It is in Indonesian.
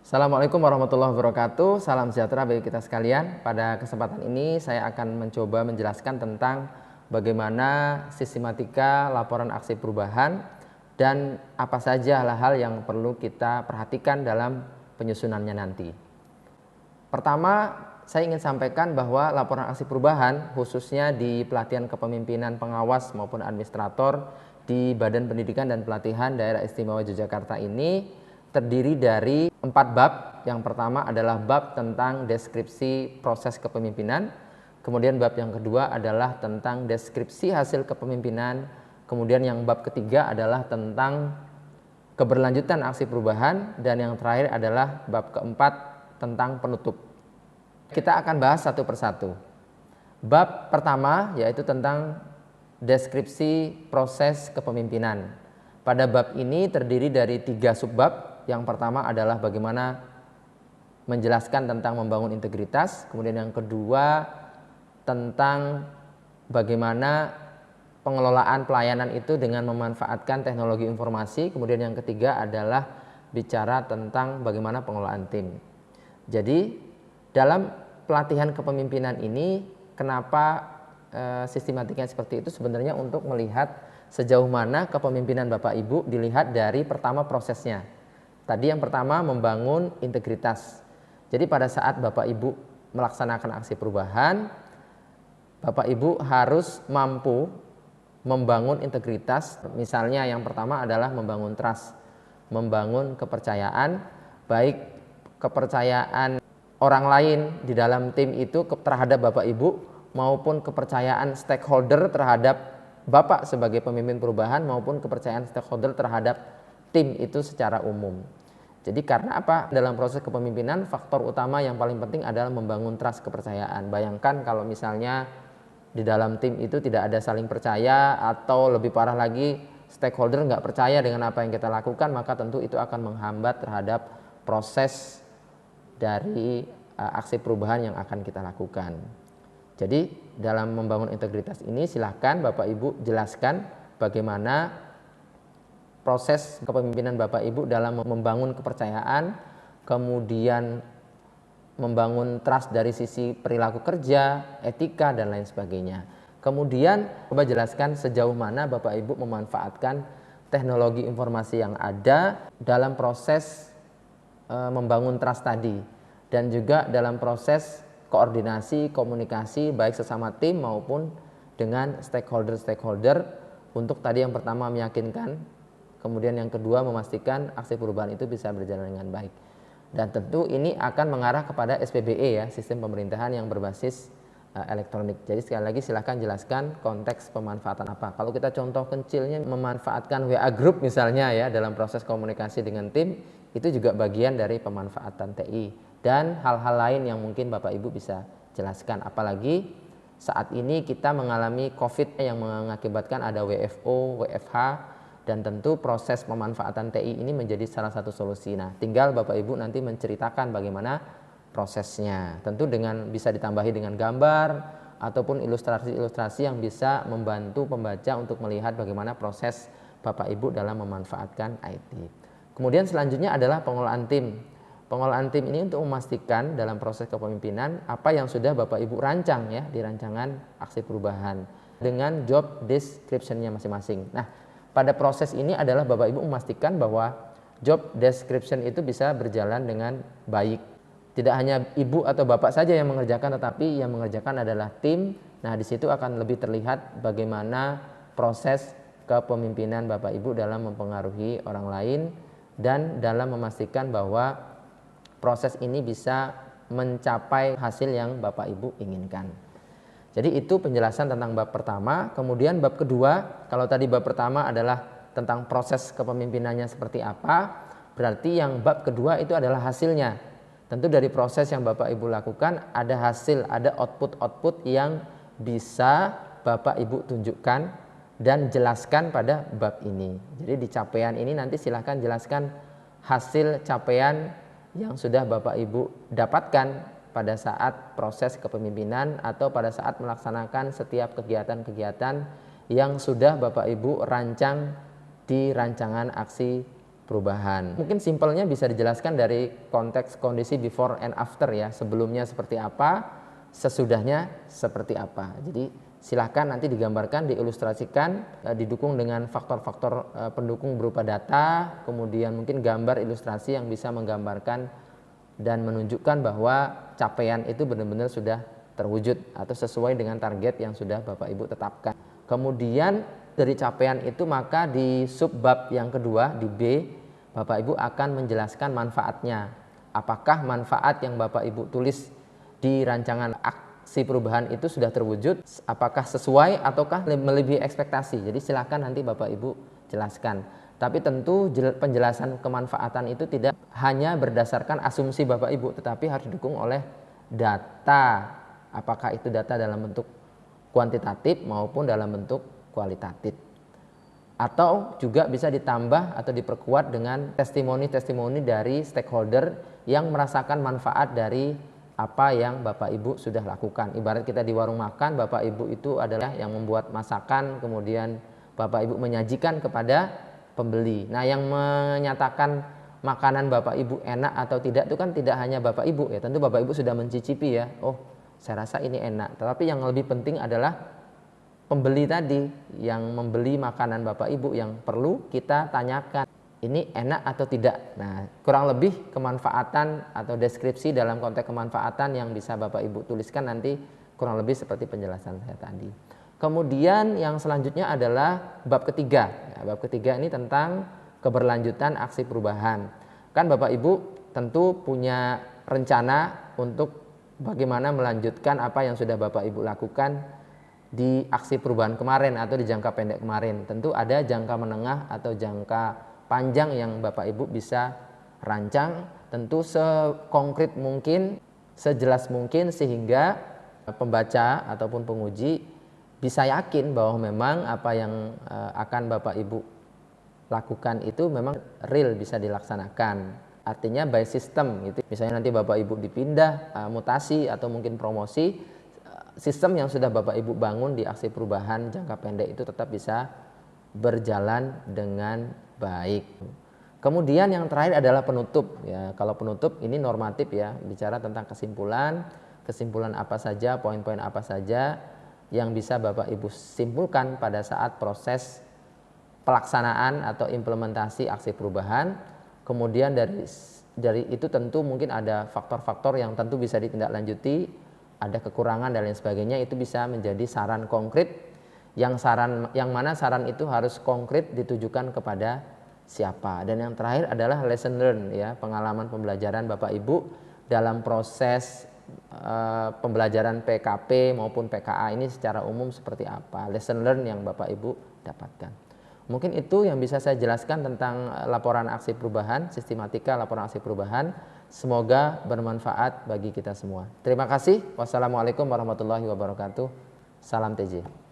Assalamualaikum warahmatullahi wabarakatuh. Salam sejahtera bagi kita sekalian. Pada kesempatan ini saya akan mencoba menjelaskan tentang bagaimana sistematika laporan aksi perubahan dan apa saja hal-hal yang perlu kita perhatikan dalam penyusunannya nanti. Pertama, saya ingin sampaikan bahwa laporan aksi perubahan khususnya di pelatihan kepemimpinan pengawas maupun administrator di Badan Pendidikan dan Pelatihan Daerah Istimewa Yogyakarta ini terdiri dari 4 bab. Yang pertama adalah bab tentang deskripsi proses kepemimpinan. Kemudian bab yang kedua adalah tentang deskripsi hasil kepemimpinan. Kemudian yang bab ketiga adalah tentang keberlanjutan aksi perubahan. Dan yang terakhir adalah bab keempat tentang penutup. Kita akan bahas satu persatu. Bab pertama yaitu tentang deskripsi proses kepemimpinan. Pada bab ini terdiri dari 3 subbab. Yang pertama adalah bagaimana menjelaskan tentang membangun integritas. Kemudian yang kedua tentang bagaimana pengelolaan pelayanan itu dengan memanfaatkan teknologi informasi. Kemudian yang ketiga adalah bicara tentang bagaimana pengelolaan tim. Jadi dalam pelatihan kepemimpinan ini kenapa sistematikanya seperti itu? Sebenarnya untuk melihat sejauh mana kepemimpinan Bapak Ibu dilihat dari pertama prosesnya. Tadi yang pertama membangun integritas. Jadi pada saat Bapak Ibu melaksanakan aksi perubahan, Bapak Ibu harus mampu membangun integritas. Misalnya yang pertama adalah membangun trust, membangun kepercayaan, baik kepercayaan orang lain di dalam tim itu terhadap Bapak Ibu maupun kepercayaan stakeholder terhadap Bapak sebagai pemimpin perubahan maupun kepercayaan stakeholder terhadap tim itu secara umum. Jadi karena apa? Dalam proses kepemimpinan faktor utama yang paling penting adalah membangun trust, kepercayaan. Bayangkan kalau misalnya di dalam tim itu tidak ada saling percaya atau lebih parah lagi stakeholder nggak percaya dengan apa yang kita lakukan, maka tentu itu akan menghambat terhadap proses dari aksi perubahan yang akan kita lakukan. Jadi dalam membangun integritas ini silahkan Bapak Ibu jelaskan bagaimana proses kepemimpinan Bapak Ibu dalam membangun kepercayaan, kemudian membangun trust dari sisi perilaku kerja, etika, dan lain sebagainya. Kemudian coba jelaskan sejauh mana Bapak Ibu memanfaatkan teknologi informasi yang ada dalam proses membangun trust tadi, dan juga dalam proses koordinasi, komunikasi baik sesama tim maupun dengan stakeholder untuk tadi yang pertama meyakinkan, kemudian yang kedua memastikan aksi perubahan itu bisa berjalan dengan baik. Dan tentu ini akan mengarah kepada SPBE ya, sistem pemerintahan yang berbasis elektronik. Jadi sekali lagi silahkan jelaskan konteks pemanfaatan apa. Kalau kita contoh kecilnya memanfaatkan WA Group misalnya ya dalam proses komunikasi dengan tim, itu juga bagian dari pemanfaatan TI. Dan hal-hal lain yang mungkin Bapak Ibu bisa jelaskan. Apalagi saat ini kita mengalami COVID yang mengakibatkan ada WFO, WFH, dan tentu proses pemanfaatan TI ini menjadi salah satu solusi. Nah, tinggal Bapak Ibu nanti menceritakan bagaimana prosesnya. Tentu dengan bisa ditambahi dengan gambar ataupun ilustrasi-ilustrasi yang bisa membantu pembaca untuk melihat bagaimana proses Bapak Ibu dalam memanfaatkan IT. Kemudian selanjutnya adalah pengelolaan tim. Pengelolaan tim ini untuk memastikan dalam proses kepemimpinan apa yang sudah Bapak Ibu rancang ya di rancangan aksi perubahan dengan job description-nya masing-masing. Nah, pada proses ini adalah Bapak Ibu memastikan bahwa job description itu bisa berjalan dengan baik. Tidak hanya Ibu atau Bapak saja yang mengerjakan, tetapi yang mengerjakan adalah tim. Nah, di situ akan lebih terlihat bagaimana proses kepemimpinan Bapak Ibu dalam mempengaruhi orang lain dan dalam memastikan bahwa proses ini bisa mencapai hasil yang Bapak Ibu inginkan. Jadi itu penjelasan tentang bab pertama. Kemudian bab kedua, kalau tadi bab pertama adalah tentang proses kepemimpinannya seperti apa, berarti yang bab kedua itu adalah hasilnya. Tentu dari proses yang Bapak Ibu lakukan ada hasil, ada output yang bisa Bapak Ibu tunjukkan dan jelaskan pada bab ini. Jadi di capaian ini nanti silahkan jelaskan hasil capaian yang sudah Bapak Ibu dapatkan pada saat proses kepemimpinan atau pada saat melaksanakan setiap kegiatan-kegiatan yang sudah Bapak Ibu rancang di rancangan aksi perubahan. Mungkin simpelnya bisa dijelaskan dari konteks kondisi before and after ya, sebelumnya seperti apa, sesudahnya seperti apa. Jadi silahkan nanti digambarkan, diilustrasikan, didukung dengan faktor-faktor pendukung berupa data, kemudian mungkin gambar ilustrasi yang bisa menggambarkan dan menunjukkan bahwa capaian itu benar-benar sudah terwujud atau sesuai dengan target yang sudah Bapak Ibu tetapkan. Kemudian dari capaian itu maka di subbab yang kedua di B, Bapak Ibu akan menjelaskan manfaatnya. Apakah manfaat yang Bapak Ibu tulis di rancangan aksi perubahan itu sudah terwujud? Apakah sesuai ataukah melebihi ekspektasi? Jadi silakan nanti Bapak Ibu jelaskan. Tapi tentu penjelasan kemanfaatan itu tidak hanya berdasarkan asumsi Bapak Ibu, tetapi harus didukung oleh data. Apakah itu data dalam bentuk kuantitatif maupun dalam bentuk kualitatif. Atau juga bisa ditambah atau diperkuat dengan testimoni-testimoni dari stakeholder yang merasakan manfaat dari apa yang Bapak Ibu sudah lakukan. Ibarat kita di warung makan, Bapak Ibu itu adalah yang membuat masakan, kemudian Bapak Ibu menyajikan kepada pembeli. Nah, yang menyatakan makanan Bapak Ibu enak atau tidak itu kan tidak hanya Bapak Ibu ya, tentu Bapak Ibu sudah mencicipi ya. Oh, saya rasa ini enak. Tetapi yang lebih penting adalah pembeli tadi yang membeli makanan Bapak Ibu yang perlu kita tanyakan, ini enak atau tidak. Nah, kurang lebih kemanfaatan atau deskripsi dalam konteks kemanfaatan yang bisa Bapak Ibu tuliskan nanti kurang lebih seperti penjelasan saya tadi. Kemudian yang selanjutnya adalah bab ketiga. Nah, bab ketiga ini tentang keberlanjutan aksi perubahan. Kan Bapak Ibu tentu punya rencana untuk bagaimana melanjutkan apa yang sudah Bapak Ibu lakukan di aksi perubahan kemarin atau di jangka pendek kemarin. Tentu ada jangka menengah atau jangka panjang yang Bapak Ibu bisa rancang, tentu sekonkret mungkin, sejelas mungkin sehingga pembaca ataupun penguji bisa yakin bahwa memang apa yang akan Bapak Ibu lakukan itu memang real bisa dilaksanakan. Artinya by system gitu. Misalnya nanti Bapak Ibu dipindah, mutasi atau mungkin promosi, sistem yang sudah Bapak Ibu bangun di aksi perubahan jangka pendek itu tetap bisa berjalan dengan baik. Kemudian yang terakhir adalah penutup ya. Kalau penutup ini normatif ya, bicara tentang kesimpulan apa saja, poin-poin apa saja yang bisa Bapak Ibu simpulkan pada saat proses pelaksanaan atau implementasi aksi perubahan. Kemudian dari itu tentu mungkin ada faktor-faktor yang tentu bisa ditindaklanjuti, ada kekurangan dan lain sebagainya, itu bisa menjadi saran konkret yang mana saran itu harus konkret ditujukan kepada siapa. Dan yang terakhir adalah lesson learn ya, pengalaman pembelajaran Bapak Ibu dalam proses pembelajaran PKP maupun PKA ini secara umum seperti apa, lesson learn yang Bapak Ibu dapatkan. Mungkin itu yang bisa saya jelaskan tentang laporan aksi perubahan, sistematika laporan aksi perubahan. Semoga bermanfaat bagi kita semua. Terima kasih. Wassalamualaikum warahmatullahi wabarakatuh. Salam TJ.